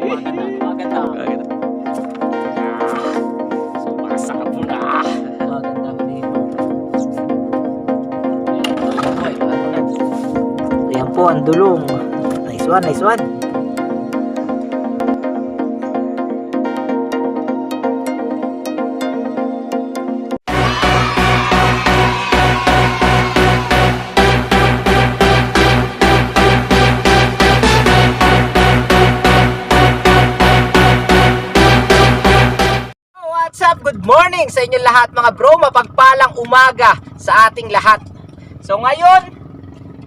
Maganda. Sumasakap mo na. Maganda. Ayan po ang dulong. Nice one, nice one. What's up? Good morning sa inyo lahat mga bro. Mapagpalang umaga sa ating lahat. So ngayon,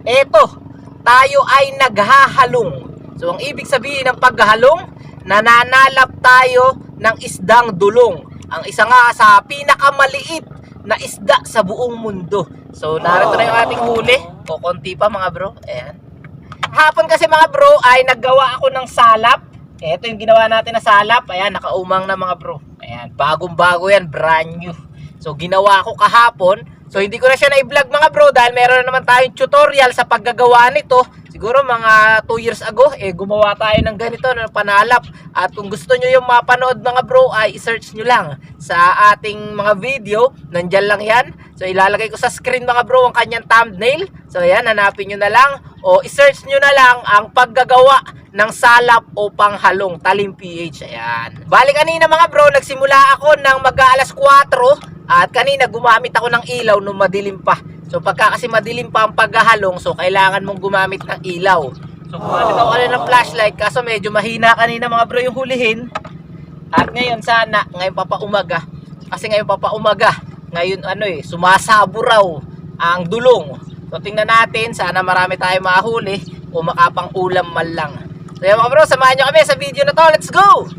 eto, tayo ay naghahalong. So ang ibig sabihin ng paghahalong, nananalap tayo ng isdang dulong. Ang isa nga sa pinakamaliit na isda sa buong mundo. So narito na yung ating huli. O konti pa mga bro. Ayan. Hapon kasi mga bro ay naggawa ako ng salap. Ito yung ginawa natin na salap. Ayan, nakaumang na mga bro. Ayan, bagong-bago yan, brand new. So ginawa ko kahapon. So hindi ko na siya na-vlog mga bro dahil meron na naman tayong tutorial sa paggagawa nito. Siguro mga 2 years ago, gumawa tayo ng ganito, ng panalap. At kung gusto nyo yung mapanood mga bro, ay i-search nyo lang sa ating mga video. Nandyan lang yan. So ilalagay ko sa screen mga bro ang kanyang thumbnail. So ayan, hanapin nyo na lang. O i-search nyo na lang ang paggagawa ng salap o panghalong Talim PH. Ayan. Bali kanina mga bro, nagsimula ako ng mag-aalas 4. At kanina gumamit ako ng ilaw nung madilim pa. So pagka kasi madilim pa ang paghahalong, so kailangan mong gumamit ng ilaw. So gumamit ako ng flashlight kaso medyo mahina kanina mga bro yung hulihin. At ngayon sana, ngayon papaumaga. Kasi ngayon papaumaga, ngayon sumasabo raw ang dulong. So tingnan natin, sana marami tayong mahuli o makapang ulam man lang. So yan mga bro, samahan nyo kami sa video na to. Let's go!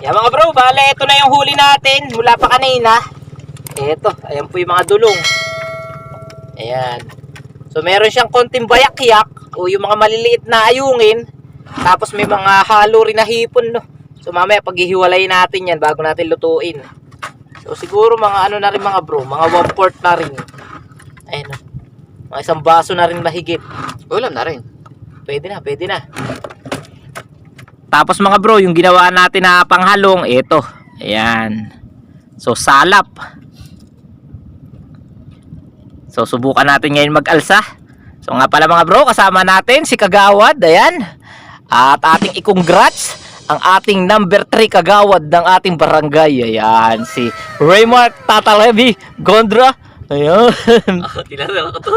Yan mga bro, bale ito na yung huli natin mula pa kanina. Ito, ayan po yung mga dulong. Ayan. So meron siyang konting bayak-yak o yung mga maliliit na ayungin. Tapos may mga halo rin na hipon, no. So mamaya paghihiwalayin natin yan bago natin lutuin. So siguro mga ano na rin mga bro, mga 1/4 na rin. Ayan, no. Mga isang baso na rin mahigit. Ulam na rin. Pwede na, pwede na. Tapos mga bro, yung ginawa natin na panghalong, ito. Ayan. So salap. So subukan natin ngayon mag-alsa. So nga pala mga bro, kasama natin si Kagawad. Ayan. At ating i-congrats ang ating number 3 kagawad ng ating barangay. Ayan, si Raymart Tatalevi Gondra. Ayan. Tinanong ko to.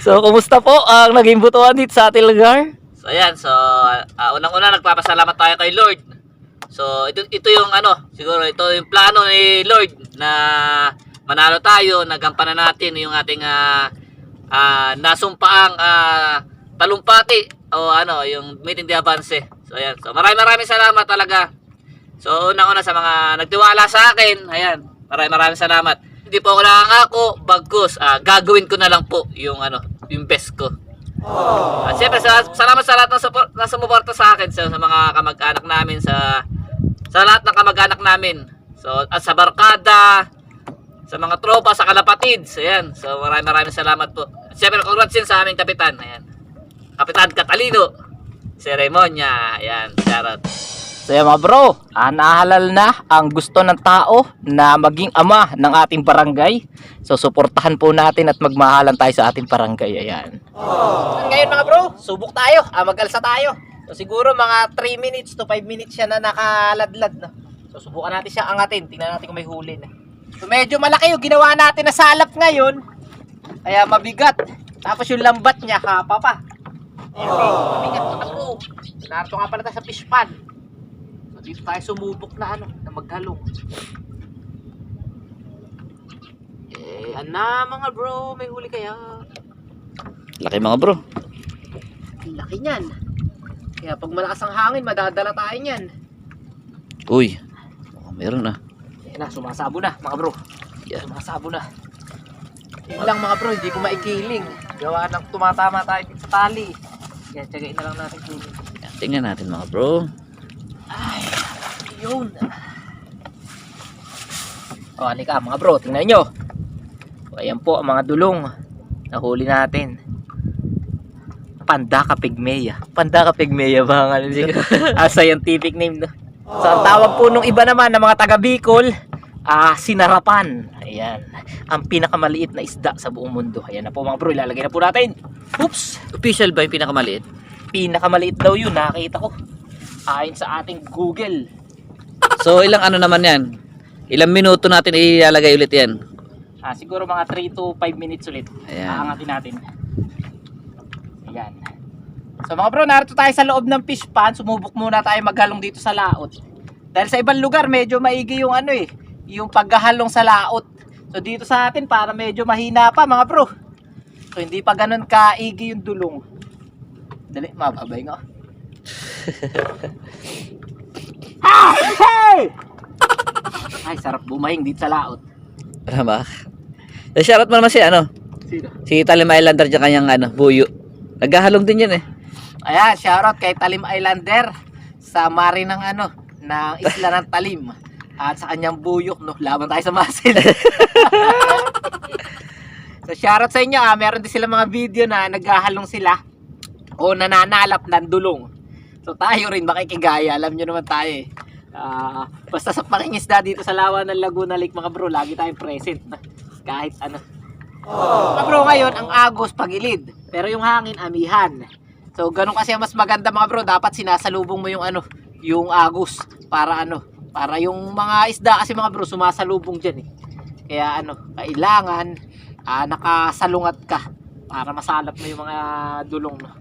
So kumusta po ang naging butuan dito sa ating lugar? So ayan, unang-una nagpapasalamat tayo kay Lord. So ito yung siguro ito yung plano ni Lord na manalo tayo, nagampanan natin yung ating nasumpaang talumpati o yung meeting de avance. So ayan. So maraming salamat talaga. So unang-una sa mga nagtiwala sa akin, ayan. Maraming salamat. Hindi po ako nakangako, bagkus gagawin ko na lang po yung yung best ko. At siyempre salamat sa lahat ng sumuporta sa akin, sa mga kamag-anak namin, sa lahat ng kamag-anak namin. So at sa barkada, sa mga tropa, sa kalapatids. Ayan. So maraming salamat po. At siyempre congrats din sa aming kapitan. Ayan. Kapitan Catalino Ceremonia. Ayan. Charot. So yan mga bro, nahalal na ang gusto ng tao na maging ama ng ating barangay. So suportahan po natin at magmahalan tayo sa ating barangay. Ayan. Ngayon mga bro, subok tayo. Mag-alsa tayo. So siguro mga 3 minutes to 5 minutes siya na nakaladlad na. So subukan natin siya angatin. Tingnan natin kung may huli na. So medyo malaki yung ginawa natin na salap ngayon. Kaya mabigat. Tapos yung lambat niya, hapa pa. Mabigat mga bro. Narito nga pala tayo sa fish pan. Dito tayo sumubok na na maghalong. Mga bro, may huli kaya? Laki mga bro. Laki niyan. Kaya pag malakas ang hangin, madadala tayo niyan. Uy, meron na. Ayan na, sumasabo na mga bro. Yeah. Sumasabo na. Yun lang mga bro, hindi ko maikiling. Gawa ng tumatama tayo sa tali. Yan, tsagain na lang natin kiling. Tingnan natin mga bro. Ay, yun. O, halika mga bro, tingnan nyo. O, ayan po ang mga dulong. Nahuli natin. Pandaka pygmea. Pandaka pygmea ba ang ano dito? Scientific name, no? So, ang tawag po nung iba naman ng mga taga Bicol, sinarapan. Ayan. Ang pinakamaliit na isda sa buong mundo. Ayan na po mga bro, ilalagay na po natin. Oops! Official ba yung pinakamaliit? Pinakamaliit daw yun, nakakita ko. Ayon sa ating Google. So ilang ano naman yan? Ilang minuto natin ilalagay ulit yan? Siguro mga 3 to 5 minutes ulit. Ayan. Aangatin natin. Ayan. So mga bro, narito tayo sa loob ng fish pond. Sumubok muna tayo maghalong dito sa laot. Dahil sa ibang lugar, medyo maigi yung ano eh, yung paghahalong sa laot. So dito sa atin, para medyo mahina pa mga bro. So hindi pa ganun kaigi yung dulong. Dali, mababay nga. Hey! Ay, sarap bumahing dito sa laot. Ano ba? Shoutout mo naman si ano? Sino? Si Talim Islander dyan kanyang ano, buyo. Naghahalong din yan eh. Ayan, shoutout kay Talim Islander sa mari ng ano, ng isla ng Talim. At sa kanyang buyok, no? Laban tayo sa muscle. So shoutout sa inyo, meron din sila mga video na naghahalong sila o nananalap ng dulong. So tayo rin makikigaya, alam nyo naman tayo eh. Basta sa pangingisda dito sa lawa ng Laguna Lake mga bro, lagi tayong present na kahit ano. Mga bro, ngayon ang agos pagilid, pero yung hangin amihan. So ganun kasi mas maganda mga bro, dapat sinasalubong mo yung ano, yung agos para ano, para yung mga isda kasi mga bro sumasalubong diyan eh. Kaya ano, kailangan nakasalungat ka para masalap mo yung mga dulong no.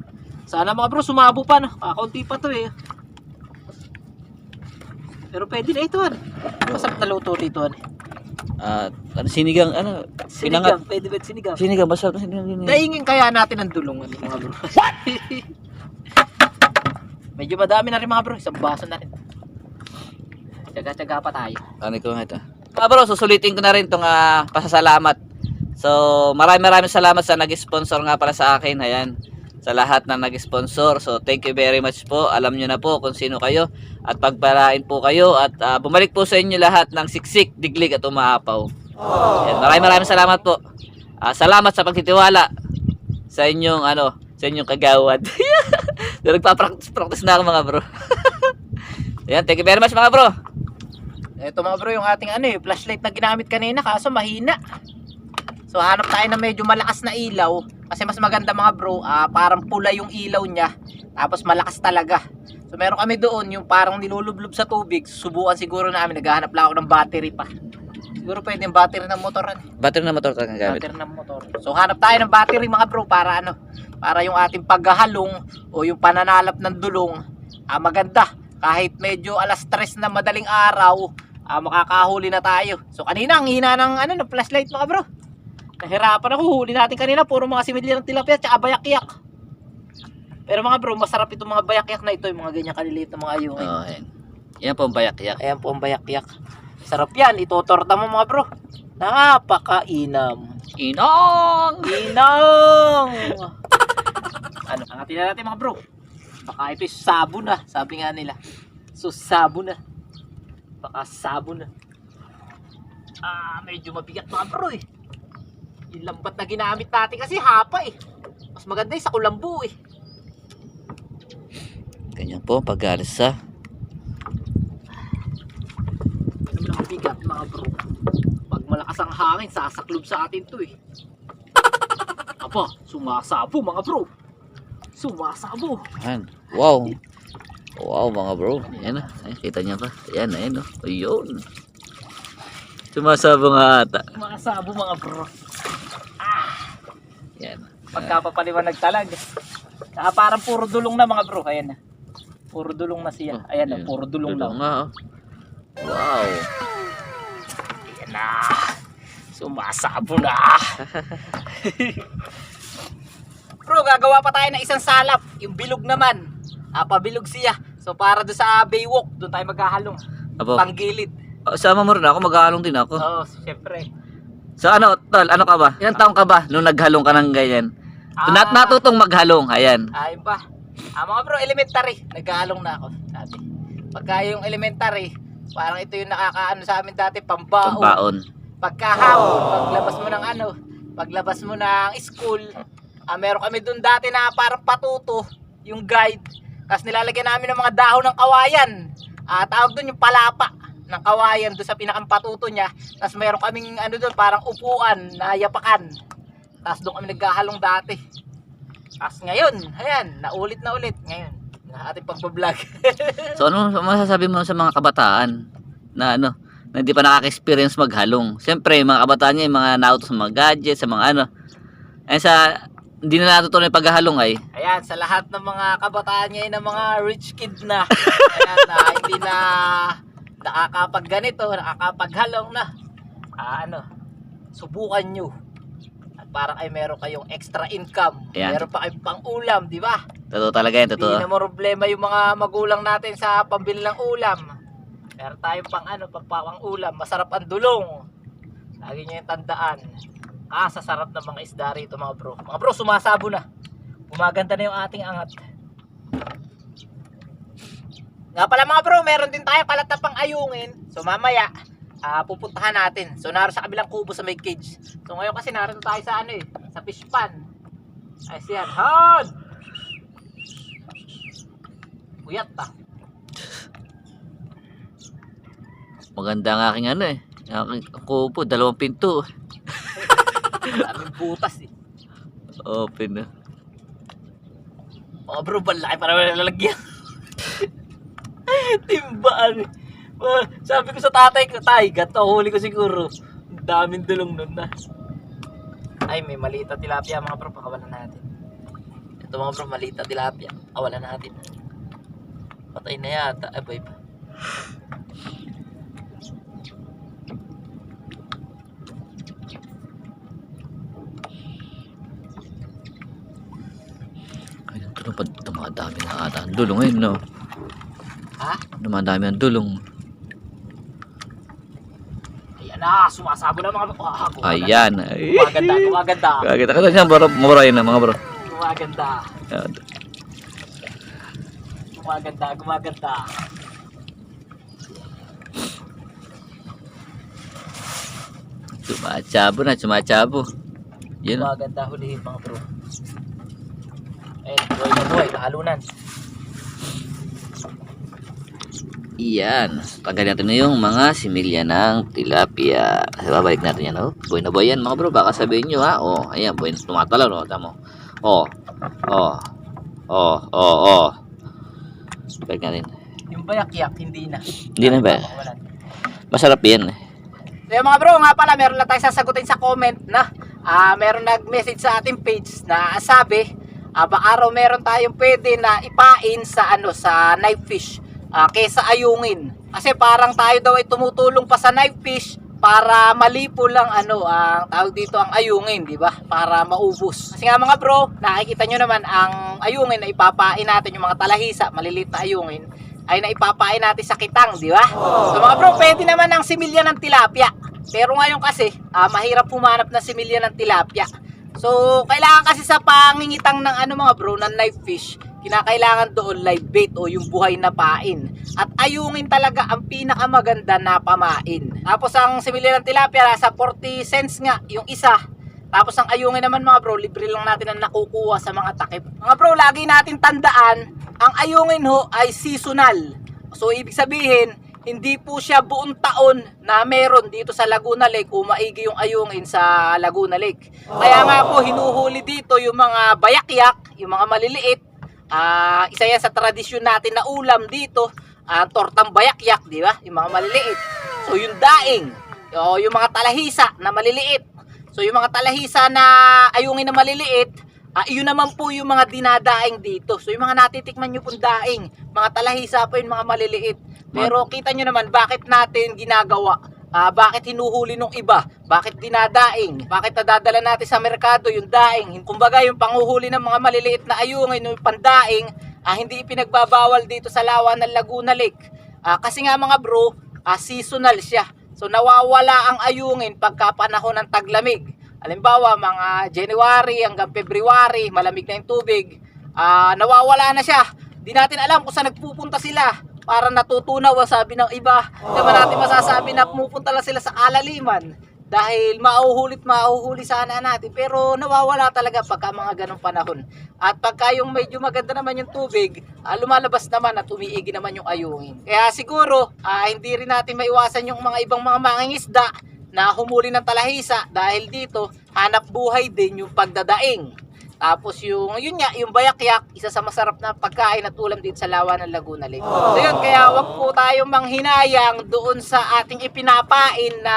Sana mga bro sumabo pa no, kaunti pa to eh. Pero pwede na ito ano. Masarap na luto dito ano. Ano sinigang ano? Sinigang, pwede ba sinigang? Sinigang, masarap na sinigang. Daingin kaya natin ang dulong ano, mga bro. What? Medyo madami na rin mga bro, isang baso na rin. Tsaga-tsaga pa tayo. Ano ko nga ito? Mga bro, susulitin ko na rin itong pasasalamat. So, maraming salamat sa nag-sponsor nga pala sa akin. Ayan, sa lahat na nag-sponsor. So, thank you very much po. Alam nyo na po kung sino kayo. At pagpalain po kayo. At bumalik po sa inyo lahat ng siksik, diglig at umaapaw. Ayan, maraming salamat po. Salamat sa pagtitiwala sa inyong ano, sa inyong kagawad. Nagpa-practice na ako mga bro. Ayan, thank you very much mga bro. Ito mga bro yung ating ano flashlight na ginamit kanina kaso mahina. So hanap tayo ng medyo malakas na ilaw kasi mas maganda mga bro, parang pula yung ilaw niya tapos malakas talaga. So meron kami doon yung parang nilulublob sa tubig. Subukan siguro namin, naghahanap lang ako ng battery pa. Siguro pwede yung battery ng motor. Battery ng motor talagang gamit. Battery ng motor. So hanap tayo ng battery mga bro para ano, para yung ating paghahalong o yung pananalap ng dulong maganda. Kahit medyo alas 3 na madaling araw, makakahuli na tayo. So kanina ang hina ng ano ng flashlight mga bro. Nahirapan ako, huli natin kanina puro mga similya ng tilapia at bayakyak. Pero mga bro, masarap itong mga bayakyak na ito, yung mga ganyan kaliliit na mga ayungin. Oh, ayan. Yan po ang bayakyak. Ayan po ang bayakyak. Sarap yan, itotorta mo mga bro. Napakainam. Inong! Inang! Ano, angatin na natin mga bro. Baka ito'y sabo na, sabi nga nila. So sabo na. Baka sabo na. Medyo mabigat mga bro eh. Yung lambat na ginamit natin kasi hapa eh. Mas maganda yung sa kulambu eh. Ganyan po pag-alisa. Ano lang bigat mga bro. Pag malakas ang hangin, sasaklob sa atin to eh. Aba, sumasabo mga bro. Sumasabo. Ayan. Wow. Wow mga bro. Ayan na. Ayan, kita niya pa. Ayan, ayan o. Ayun. Sumasabo nga ata. Sumasabo mga bro. Ayan. Pagkapapaliwanag talaga. Parang puro dulong na mga bro. Ayan na. Puro dulong na siya. Ayan na, puro dulong na. Nga oh. Wow. Ayan na. Sumasabo na. Bro, gagawa pa tayo ng isang salap. Yung bilog naman. Pabilog siya. So para doon sa baywalk, doon tayo maghahalong. Apo. Panggilid. Sama mo rin ako. Maghahalong din ako. Oo, syempre. So ano, tol, ano ka ba? Ilang taong ka ba nung naghalong ka ng ganyan? Natutong maghalong, ayan. Ayun pa. Mga bro, elementary. Naghahalong na ako dati. Pagka yung elementary, parang ito yung nakakaano sa amin dati, pambaon. Pambaon. Pagkahapon, paglabas mo ng ano, paglabas mo ng school, Meron kami dun dati na parang patuto, yung guide. Tapos nilalagyan namin ng mga dahon ng kawayan. Tawag dun yung palapa ng kawayan doon sa pinakang patuto niya. Tapos meron kaming ano doon, parang upuan na yapakan. Tapos doon kami naghahalong dati. Tapos ngayon, ayan, naulit na ulit ngayon na ating pagbablog. So ano masasabi mo sa mga kabataan na ano, na hindi pa nakaka-experience maghalong? Siyempre, yung mga kabataan niya, yung mga nauto sa mga gadgets, sa mga ano. Eh sa hindi na natutunan yung paghahalong ay. Ayan, sa lahat ng mga kabataan niya ng mga rich kid na. Ayan, na hindi na nakakapag ganito, nakakapaghalong na. Subukan nyo. At parang ay meron kayong extra income. Ayan. Meron pa kayong pang-ulam, di ba? Totoo talaga yan, totoo. Hindi na problema yung mga magulang natin sa pambili ng ulam. Meron tayong pang-ulam. Masarap ang dulong. Lagi nyo yung tandaan. Sa sarap ng mga isda rito mga bro. Mga bro, sumasabo na. Gumaganda na yung ating angat. Nga pala mga bro, meron din tayo kalat na pang ayungin. So mamaya, pupuntahan natin. So naroon sa kabilang kubo sa may cage. So ngayon kasi naroon tayo sa ano sa fish pan. Ay siyan. Han! Kuyat ta. Maganda ang aking ano eh. Aking kubo, 2 pinto. Daming butas eh. Open na. Mga bro, balaki para lalagyan. Timbaan. Sabi ko sa tatay ko, gato, huli ko siguro. Ang daming dulong nun na. Ay, may maliit na tilapia mga bro, pakawalan natin. Ito mga bro, maliit na tilapia. Kawalan natin. Patay na yata. Ay, boy pa. Ay, dumadami na ata ang dulong ngayon, no? Ha? Dumadami ang dulong. Ayan na, sumasabo na mga bro. Ayan. Gumaganda, gumaganda. Kakita ka na siya, mabara yun na mga bro. Gumaganda. Ayan. Gumaganda, gumaganda. Sumatsabo. Yun. Gumaganda hulihin mga bro. Ayun, buhay na buhay, nahalunan. Iyan. Tanggalin natin na yung mga similya ng tilapia. Babalik natin yan, oh. Buhay na buhay yan, mga bro. Baka sabihin nyo, ha. Oh, ayan, buhay na tumatalaw, no. Tamo. Oh. Balik natin. Yung bayak-yak, hindi na. Hindi na ba? Masarap yan. So yung mga bro, nga pala, meron lang tayo sasagutin sa comment na meron nag-message sa ating page na sabi, baka araw meron tayong pwede na ipain sa sa knife fish kesa ayungin. Kasi parang tayo daw ay tumutulong pa sa knife fish para malipo lang ang tawag dito ang ayungin, di ba? Para maubos. Kasi nga mga bro, nakikita nyo naman ang ayungin na ipapain natin, yung mga talahisa, maliliit na ayungin, ay naipapain natin sa kitang, di ba? So mga bro, pwede naman ang similya ng tilapia. Pero ngayon kasi, mahirap humanap na similya ng tilapia. So, kailangan kasi sa pangingitang ng mga bro, ng live fish, kinakailangan doon live bait o yung buhay na pain. At ayungin talaga ang pinakamaganda na pamain. Tapos ang similya ng tilapia, nasa 40 cents nga yung isa. Tapos ang ayungin naman mga bro, libre lang natin ang nakukuha sa mga takip. Mga bro, lagi natin tandaan, ang ayungin ho ay seasonal. So ibig sabihin, hindi po siya buong taon na meron dito sa Laguna Lake o maigi yung ayungin sa Laguna Lake. Kaya nga po hinuhuli dito yung mga bayakyak, yung mga maliliit. Isa yan sa tradisyon natin na ulam dito, tortang bayakyak, di ba? Yung mga maliliit. So yung daing, yung mga talahisa na maliliit. So yung mga talahisa na ayungin na maliliit, yun naman po yung mga dinadaing dito. So yung mga natitikman nyo pong daing, mga talahisa po yung mga maliliit. Pero kita nyo naman bakit natin ginagawa, bakit hinuhuli nung iba, bakit dinadaing, bakit nadadala natin sa merkado yung daing. Kumbaga yung panguhuli ng mga maliliit na ayungin, yung pandaing, hindi ipinagbabawal dito sa lawa ng Laguna Lake. Kasi nga mga bro, seasonal siya. So nawawala ang ayungin pagka panahon ng taglamig. Halimbawa mga January hanggang February, malamig na yung tubig, nawawala na siya. Di natin alam kung saan nagpupunta sila. Para natutunaw, sabi ng iba. Di ba natin masasabi na pumupunta lang sila sa alaliman. dahil mauhuli sana natin, pero nawawala talaga pagka mga ganong panahon. At pagka yung medyo maganda naman yung tubig, lumalabas naman at umiigi naman yung ayungin. Kaya siguro hindi rin natin maiwasan yung mga ibang mga mangingisda na humuli ng talahisa, dahil dito hanap buhay din yung pagdadaing. Tapos yun nga, yung bayakyak, isa sa masarap na pagkain at ulam dito sa lawa ng Laguna Lake. So yun, kaya wag po tayong manghinayang doon sa ating ipinapain na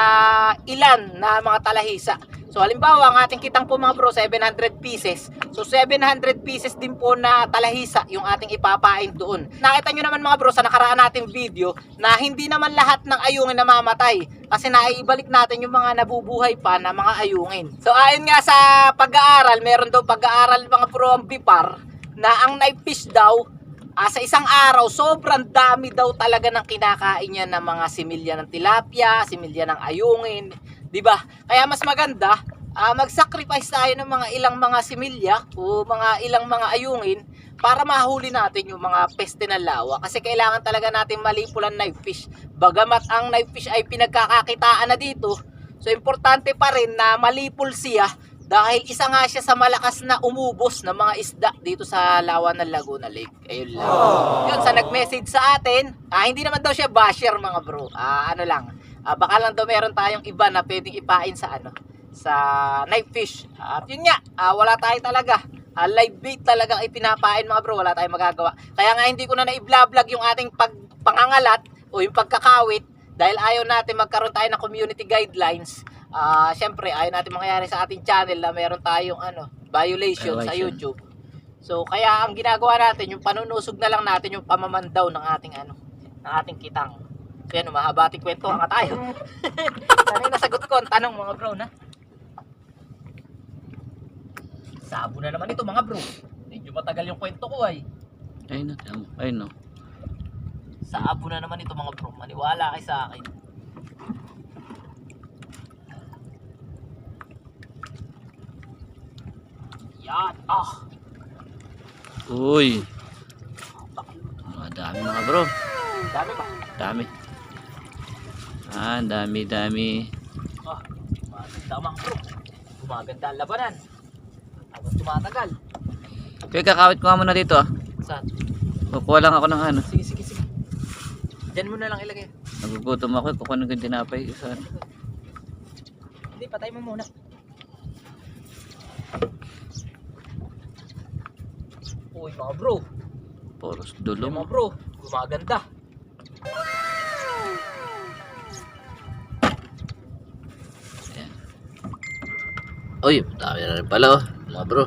ilan na mga talahisa. So halimbawa, ang ating kitang po mga bro, 700 pieces. So 700 pieces din po na talahisa yung ating ipapain doon. Nakita nyo naman mga bro sa nakaraan nating video na hindi naman lahat ng ayungin namamatay. Kasi naiibalik natin yung mga nabubuhay pa na mga ayungin. So ayon nga sa pag-aaral, meron daw pag-aaral mga bro ang BIPAR na ang knife fish daw sa isang araw, sobrang dami daw talaga ng kinakain niya ng mga similya ng tilapia, similya ng ayungin, 'di ba? Kaya mas maganda mag-sacrifice tayo ng mga ilang mga similya o mga ilang mga ayungin para mahuli natin yung mga peste ng lawa, kasi kailangan talaga natin malipulan knife fish. Bagamat ang knife fish ay pinagkakakitaan na dito, so importante pa rin na malipol siya, dahil isa nga siya sa malakas na umubos ng mga isda dito sa lawa ng Laguna Lake. Ayun lang. Yun, sa nag-message sa atin, hindi naman daw siya basher mga bro. Ano lang, baka lang daw meron tayong iba na pwedeng ipain sa sa knife fish. At yun nga, wala tayo talaga. Live bait talagang ipinapain mga bro, wala tayong magagawa. Kaya nga hindi ko na na-vlog yung ating pangangalat o yung pagkakawit, dahil ayaw natin magkaroon tayo ng community guidelines. Syempre ayaw natin mangyari sa ating channel na meron tayong violation sa YouTube. So kaya ang ginagawa natin, yung panunusog na lang natin yung pamamandaw ng ating kitang. So yan, mahaba ating kwento nga tayo. Sana yung nasagot ko ang tanong mga bro na. Sabo na naman ito mga bro. Medyo matagal yung kwento ko ay. Ayun no. Sabo na naman ito mga bro. Maniwala kayo sa akin. Yan. Uy. Dami mga bro. Dami ba? Dami. Dami. Maganda mga bro. Gumaganda ang labanan. Habang tumatagal. Kaya kakawit ko nga muna dito Saan? Kukuha lang ako ng Sige. Diyan mo na lang ilagay. Nagugutom ako, kukuha ng tinapay. Hindi, patay mo muna. Uy mga bro. Poros Uy dulong. mga bro. Gumaganda. Ayan. Uy, dami na rin pala mga bro.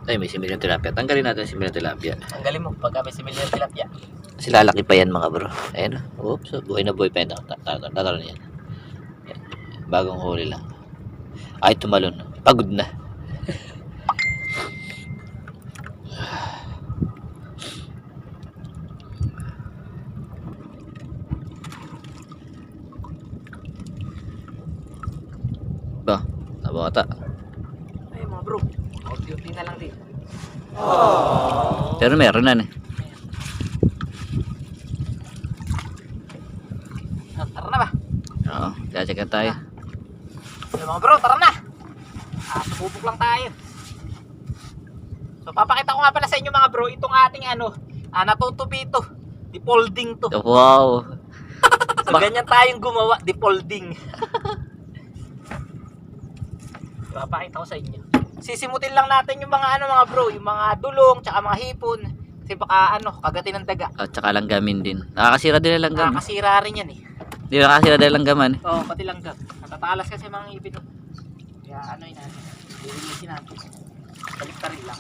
Ay, may similyang tilapia. Tanggalin natin yung similyang tilapia. Tanggalin mo pagka may similyang tilapia. Kasi lalaki pa yan mga bro. Ayan o. Oops, buhay na buhay pa yan. Tataran yan. Yan. Bagong huli lang. Ay, tumalon. Pagod na. Ba, nabata. Ay mga bro. Duty na lang din. Pero meron na Tara na ba? Oo, check tayo. Ay mga bro, tara na. Sububok lang tayo. So papakita ko nga pala sa inyo mga bro, itong ating natutupi ito. Defolding to. Wow. So ganyan tayong gumawa, defolding. Papakita ko sa inyo. Sisimutin lang natin yung mga mga bro, yung mga dulong, tsaka mga hipon. Kasi baka kagatin ng daga. At saka langgamin din. Nakakasira din ang langgam. Nakakasira rin yan eh. Di nakakasira din ang langgaman. Oo, pati langgam. Natatalas kasi mga ngipin. Kaya yun natin. Lilinisin natin. Balik pa rin lang.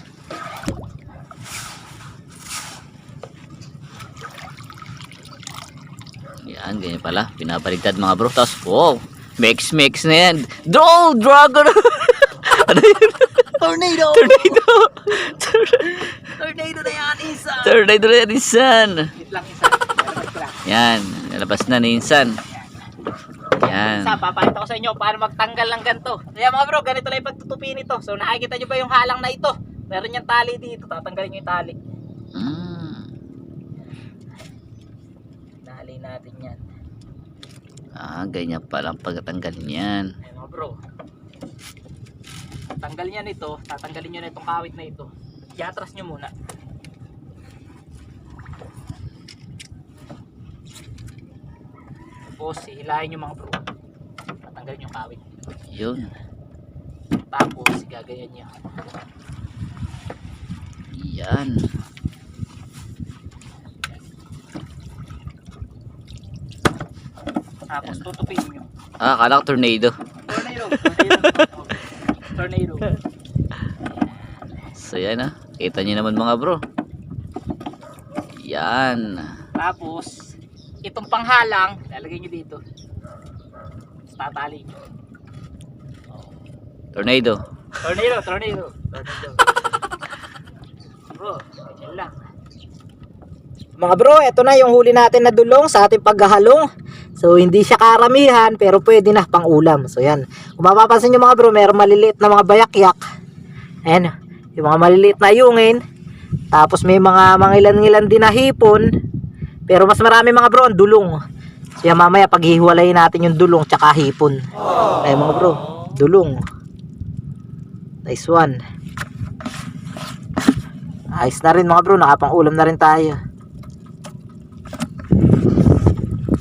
Yan, ganyan pala. Pinabaligtad mga bro. Tapos, wow. Mix na yan. Dragon! Ano yun? Tornado! Tornado Na yan, isa! Tornado na yan, Insan. Hit lang isa. Yan, nalabas na ni Insan. Yan. Isa, papakita ko sa inyo paano magtanggal ng ganito. Kaya mga bro, ganito lang yung pagtutupi nito. So nakikita nyo ba yung halang na ito? Meron yung tali dito. Tatanggalin nyo yung tali. Nahali natin yan. Ganyan pala ang pagtatanggal niyan. Ayan mga bro. Tanggalin niya nito, tatanggalin niyo na itong kawit na ito. Iatras niyo muna. Tapos hihilahin niyo mga bro. Tatanggalin yung kawit. Yun. Tapos gagayan niyo. Yan. Tapos tutupin niyo. Akala ko tornado. Tornado. Tornado. So yan kita nyo naman mga bro. Yan. Tapos itong panghalang lalagay niyo dito. Tapos tatali niyo. Tornado. Tornado. Bro, ganyan lang. Mga bro, eto na yung huli natin na dulong sa ating paghahalong. So hindi siya karamihan pero pwede na pang ulam. So yan. Kung mapapansin nyo mga bro, meron maliliit na mga bayakyak. Ayan. Yung mga maliliit na yungin. Tapos may mga ilan-ilan din na hipon. Pero mas marami mga bro ang dulong. So yan, mamaya paghihiwalayin natin yung dulong tsaka hipon. Ayan mga bro, dulong. Nice one. Ayos na rin mga bro, nakapang ulam na rin tayo.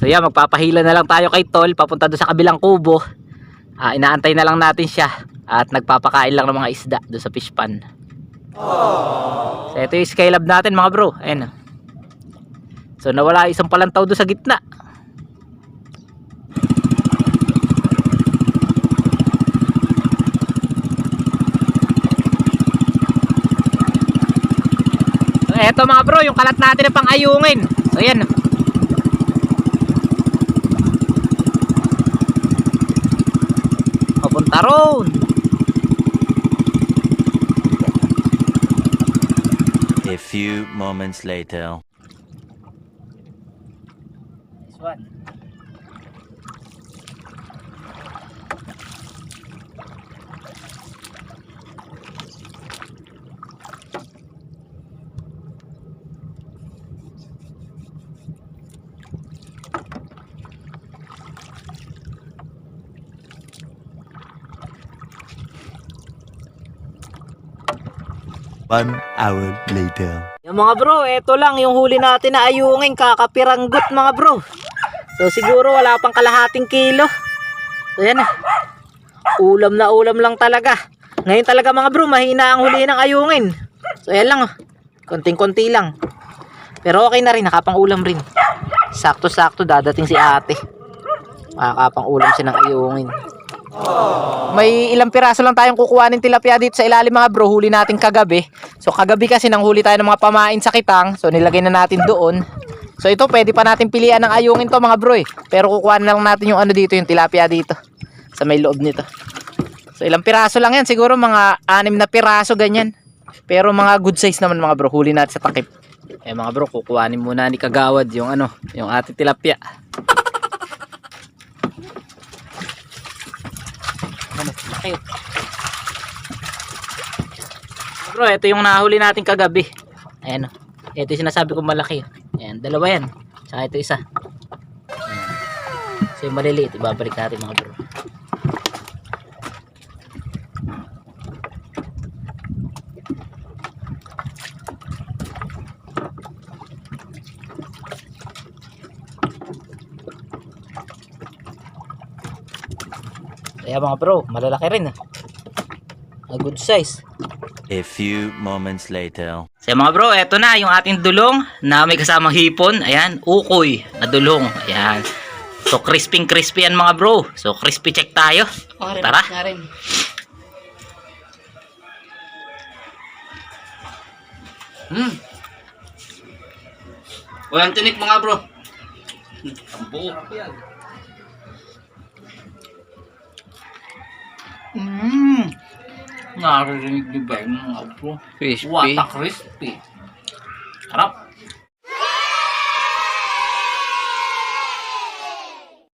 So yan, magpapahila na lang tayo kay Tol papunta doon sa kabilang kubo. Inaantay na lang natin siya at nagpapakain lang ng mga isda doon sa fish pan. So ito yung Skylab natin mga bro. Ayan. So nawala isang palantaw doon sa gitna. So eto mga bro, yung kalat natin na pang-ayungin. So ayan. Papunta roon. A few moments later. This one. One hour later. Yung mga bro, eto lang yung huli natin na ayungin, kakapiranggot mga bro. So siguro wala pang kalahating kilo. So yan. Ulam na ulam lang talaga. Ngayon talaga mga bro, mahina ang huli ng ayungin. So yan lang. Konting-konti lang. Pero okay na rin, nakapang ulam rin. Sakto-sakto dadating si ate. Makakapang ulam siya ng ayungin. May ilang piraso lang tayong kukuha ng tilapia dito sa ilalim mga bro, huli natin kagabi. So kagabi kasi nang huli tayo ng mga pamain sa kitang. So nilagay na natin doon. So ito pwede pa natin pilian ng ayungin to mga bro Pero kukuha na lang natin yung ano dito, yung tilapia dito sa may loob nito. So ilang piraso lang yan, siguro mga 6 na piraso ganyan. Pero mga good size naman mga bro, huli natin sa takip. Mga bro, kukuhanin muna ni Kagawad yung ano, yung ating tilapia. Laki. Bro, ito yung nahuli natin kagabi. Ayan o. Ito yung sinasabi ko malaki. Ayan, dalawa yan. Saka ito isa. Ayan. So yung maliliit, ibabalik natin mga bro. Kaya mga bro, malalaki rin a good size. A few moments later. So mga bro, eto na yung ating dulong na may kasamang hipon. Ayan, ukoy na dulong. Ayan. So crispy yan mga bro. So crispy check tayo. Tara. Walang tinik mga bro. Ang buo. Naririnig niyo ba yung mga bro? Crispy. Wata crispy. Harap.